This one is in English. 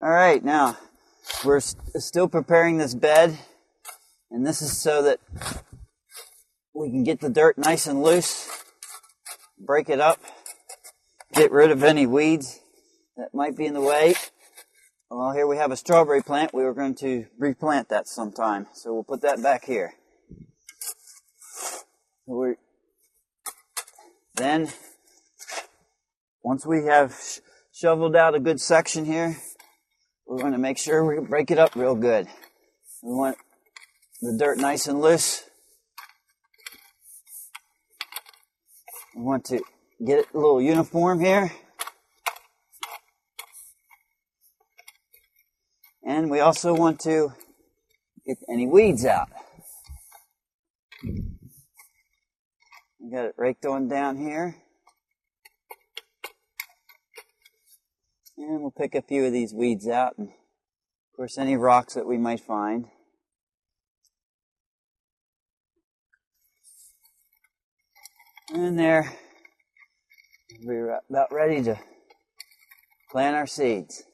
All right, now we're still preparing this bed, and this is so that we can get the dirt nice and loose, break it up, get rid of any weeds that might be in the way. Well, here we have a strawberry plant. We were going to replant that sometime, so we'll put that back here. Then, once we have shoveled out a good section here, we're going to make sure we break it up real good. We want the dirt nice and loose. We want to get it a little uniform here. And we also want to get any weeds out. We got it raked on down here. And we'll pick a few of these weeds out, and of course any rocks that we might find. And there, we're about ready to plant our seeds.